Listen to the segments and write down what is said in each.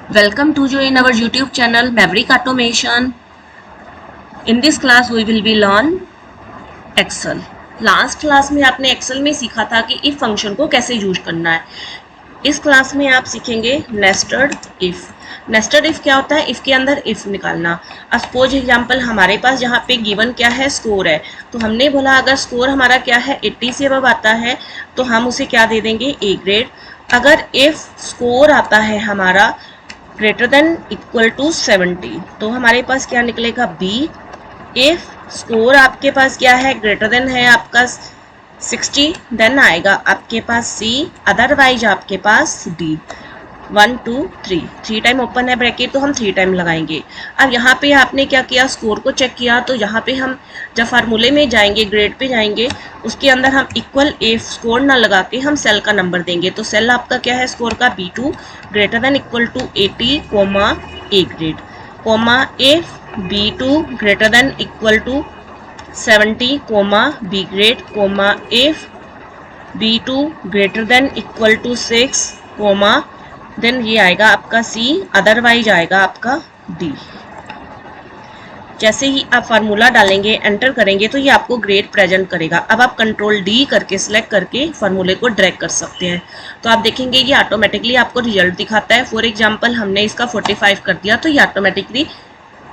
Welcome to join our YouTube channel Maverick Automation. In this class we will be learn Excel. Last class में आपने Excel में सीखा था कि if function को कैसे यूज करना है। इस क्लास में आप सीखेंगे नेस्टेड इफ। नेस्टेड इफ क्या होता है? इफ के अंदर इफ निकालना। अब सपोज एग्जांपल हमारे पास जहाँ पे गिवन क्या है, स्कोर है, तो हमने बोला अगर स्कोर हमारा क्या है 80 से अब आता है तो हम उसे क्या दे देंगे, ए ग्रेड। अगर इफ स्कोर आता है हमारा ग्रेटर देन इक्वल टू 70 तो हमारे पास क्या निकलेगा, बी। इफ स्कोर आपके पास क्या है, ग्रेटर देन है आपका 60 देन आएगा आपके पास सी, अदरवाइज आपके पास डी। 1 2 3 3 टाइम ओपन है ब्रैकेट तो हम 3 टाइम लगाएंगे। अब यहाँ पे आपने क्या किया, स्कोर को चेक किया, तो यहाँ पे हम जब फार्मूले में जाएंगे, ग्रेड पे जाएंगे, उसके अंदर हम इक्वल इफ स्कोर ना लगा के हम सेल का नंबर देंगे। तो सेल आपका क्या है, स्कोर का B2 greater than equal to 80 comma A grade, comma if B2 greater than equal to 70 comma B grade, comma if B2 greater than equal to 6 comma then ये आएगा आपका सी, अदरवाइज आएगा आपका डी। जैसे ही आप फार्मूला डालेंगे, enter करेंगे, तो ये आपको ग्रेड प्रेजेंट करेगा। अब आप कंट्रोल डी करके सिलेक्ट करके फार्मूले को ड्रैग कर सकते हैं, तो आप देखेंगे ये ऑटोमेटिकली आपको रिजल्ट दिखाता है। फॉर एग्जांपल हमने इसका 45 कर दिया तो ये ऑटोमेटिकली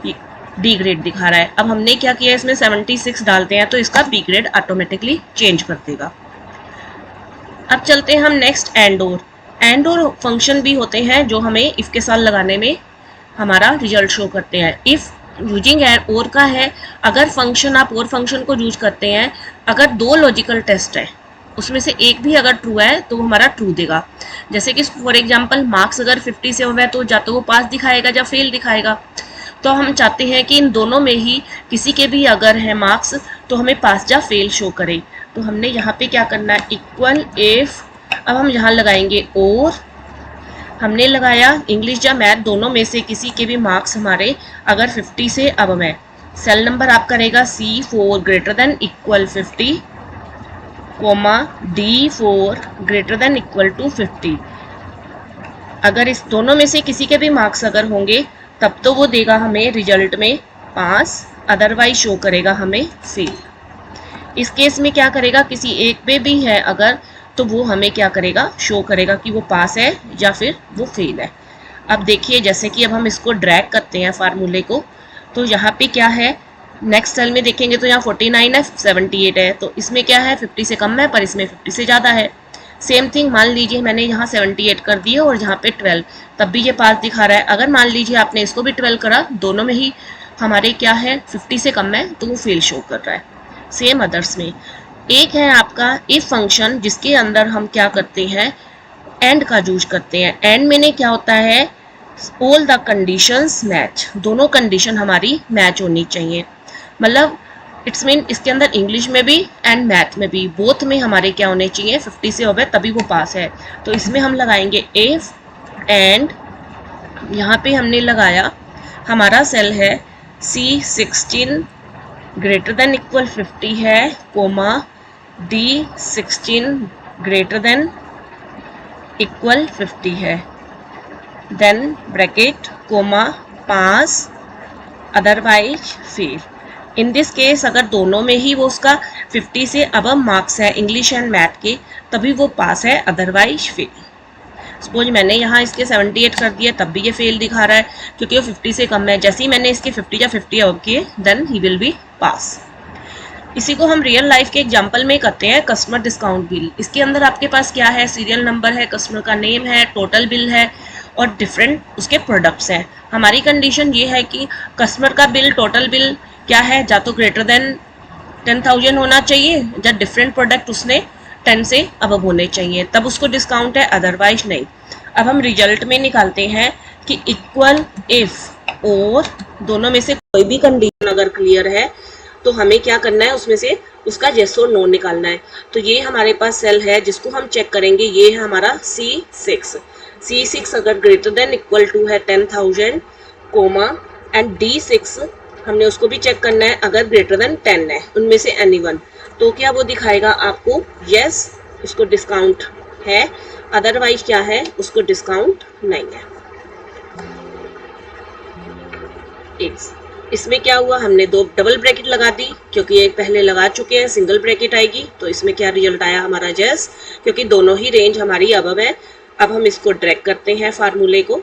डी ग्रेड दिखा रहा है। अब हमने क्या किया, इसमें 76 डालते हैं तो इसका बी ग्रेड ऑटोमेटिकली चेंज कर देगा। अब चलते हैं हम नेक्स्ट एंड और फंक्शन भी होते हैं जो हमें इफ के साथ लगाने में हमारा रिजल्ट शो करते हैं। इफ यूजिंग एंड और का है, अगर फंक्शन आप और फंक्शन को यूज करते हैं, अगर दो लॉजिकल टेस्ट है उसमें से एक भी अगर ट्रू है तो हमारा ट्रू देगा। जैसे कि फॉर एग्जांपल मार्क्स अगर 50 से हुआ है तो या तो वो पास दिखाएगा या फेल दिखाएगा। तो हम चाहते हैं कि इन दोनों में ही किसी के भी अगर है मार्क्स तो हमें पास या फेल शो करे। तो हमने यहाँ पे क्या करना है, इक्वल इफ, अब हम यहाँ लगाएंगे और, हमने लगाया इंग्लिश या मैथ दोनों में से किसी के भी मार्क्स हमारे अगर 50 से अब है, सेल नंबर आपका रहेगा C4 greater than equal 50 comma D4 greater than equal to 50। अगर इस दोनों में से किसी के भी मार्क्स अगर होंगे तब तो वो देगा हमें रिजल्ट में पास, अदरवाइज शो करेगा हमें फेल। इस केस में क्या करेगा, किसी एक पे भी है अगर तो वो हमें क्या करेगा, शो करेगा कि वो पास है या फिर वो फेल है। अब देखिए जैसे कि अब हम इसको ड्रैग करते हैं फार्मूले को, तो यहाँ पे क्या है, नेक्स्ट सेल में देखेंगे तो यहाँ 49 है, 78 है, तो इसमें क्या है 50 से कम है पर इसमें 50 से ज़्यादा है। सेम थिंग मान लीजिए मैंने यहाँ 78 कर दिए और यहाँ पे 12, तब भी ये पास दिखा रहा है। अगर मान लीजिए आपने इसको भी 12 करा, दोनों में ही हमारे क्या है 50 से कम है तो वो फेल शो कर रहा है। सेम अदर्स में एक है आपका इफ फंक्शन जिसके अंदर हम क्या करते हैं, एंड का यूज करते हैं। एंड में क्या होता है, ऑल द कंडीशंस मैच, दोनों कंडीशन हमारी मैच होनी चाहिए। मतलब इट्स मीन इसके अंदर इंग्लिश में भी एंड मैथ में भी, बोथ में हमारे क्या होने चाहिए 50 से होवे तभी वो पास है। तो इसमें हम लगाएंगे इफ एंड, यहाँ पे हमने लगाया हमारा सेल है C16 ग्रेटर देन इक्वल 50 है coma D16 greater than equal 50 है, then bracket comma pass, otherwise fail. In this case अगर दोनों में ही वो उसका 50 से अब मार्क्स है इंग्लिश एंड मैथ के तभी वो पास है, अदरवाइज फेल। सपोज मैंने यहाँ इसके 78 कर दिया तब भी ये फेल दिखा रहा है क्योंकि वो 50 से कम है। जैसे ही मैंने इसके 50 या 50 अब किए देन ही विल बी पास। इसी को हम रियल लाइफ के एग्जांपल में करते हैं कस्टमर डिस्काउंट बिल। इसके अंदर आपके पास क्या है, सीरियल नंबर है, कस्टमर का नेम है, टोटल बिल है और डिफरेंट उसके प्रोडक्ट्स हैं। हमारी कंडीशन ये है कि कस्टमर का बिल, टोटल बिल क्या है, या तो ग्रेटर देन 10,000 होना चाहिए या डिफरेंट प्रोडक्ट उसने 10 से अबव होने चाहिए, तब उसको डिस्काउंट है, अदरवाइज नहीं। अब हम रिजल्ट में निकालते हैं कि इक्वल इफ और दोनों में से कोई भी कंडीशन अगर क्लियर है तो हमें क्या करना है, उसमें से उसका येस और नो निकालना है। तो ये हमारे पास सेल है जिसको हम चेक करेंगे, ये है हमारा C6 अगर ग्रेटर देन इक्वल टू है 10,000 कोमा एंड D6 हमने उसको भी चेक करना है, अगर ग्रेटर देन 10 है उनमें से एनी वन, तो क्या वो दिखाएगा आपको यस उसको डिस्काउंट है, अदरवाइज क्या है उसको डिस्काउंट नहीं है। एक्स। इसमें क्या हुआ, हमने दो डबल ब्रैकेट लगा दी, क्योंकि एक पहले लगा चुके हैं, सिंगल ब्रैकेट आएगी, तो इसमें क्या रिजल्ट आया हमारा जस्ट, क्योंकि दोनों ही रेंज हमारी अबव है। अब हम इसको ड्रैग करते हैं फार्मूले को।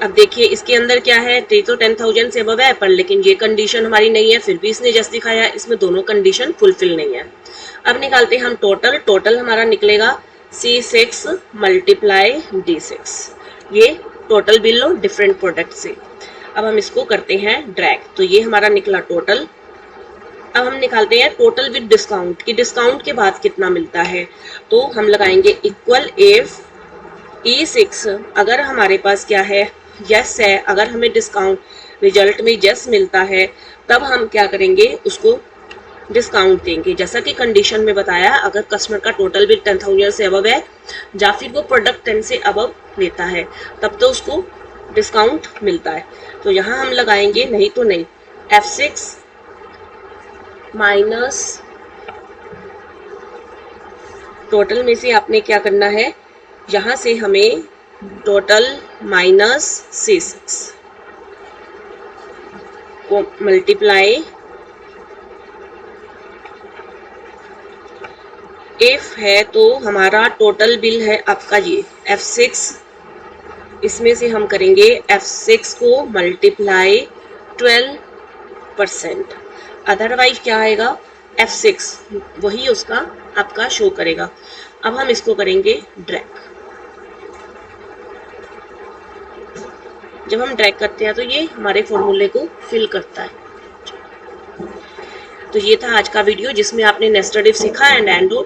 अब देखिए इसके अंदर क्या है, तो 10,000 से अबव है, पर लेकिन ये कंडीशन हमारी नहीं है, फिर भी इसने जस्ट दिखाया, इसमें दोनों कंडीशन फुलफिल नहीं है। अब निकालते हैं हम टोटल। टोटल हमारा निकलेगा C6 मल्टीप्लाई D6। ये टोटल बिल लो डिफरेंट प्रोडक्ट से। अब हम इसको करते हैं ड्रैग, तो ये हमारा निकला टोटल। अब हम निकालते हैं टोटल विद डिस्काउंट कि डिस्काउंट के बाद कितना मिलता है। तो हम लगाएंगे इक्वल इफ E6 अगर हमारे पास क्या है, यस है, अगर हमें डिस्काउंट रिजल्ट में यस मिलता है, तब हम क्या करेंगे, उसको डिस्काउंट देंगे। जैसा कि कंडीशन में बताया, अगर कस्टमर का टोटल बिल 10,000 से अबव है या फिर वो प्रोडक्ट 10 से अबव लेता है, तब तो उसको डिस्काउंट मिलता है। तो यहाँ हम लगाएंगे, नहीं तो नहीं, F6 माइनस टोटल में से आपने क्या करना है, यहाँ से हमें टोटल माइनस C6 को मल्टीप्लाई इफ है, तो हमारा टोटल बिल है आपका ये F6, इसमें से हम करेंगे F6 को मल्टीप्लाई 12%। अदरवाइज क्या आएगा, F6 वही उसका आपका शो करेगा। अब हम इसको करेंगे ड्रैग। जब हम ड्रैग करते हैं तो ये हमारे फॉर्मूले को फिल करता है। तो ये था आज का वीडियो जिसमें आपने नेस्टेड इफ सीखा एंड AND OR।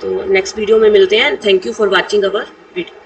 तो नेक्स्ट वीडियो में मिलते हैं। Thank you for watching our video.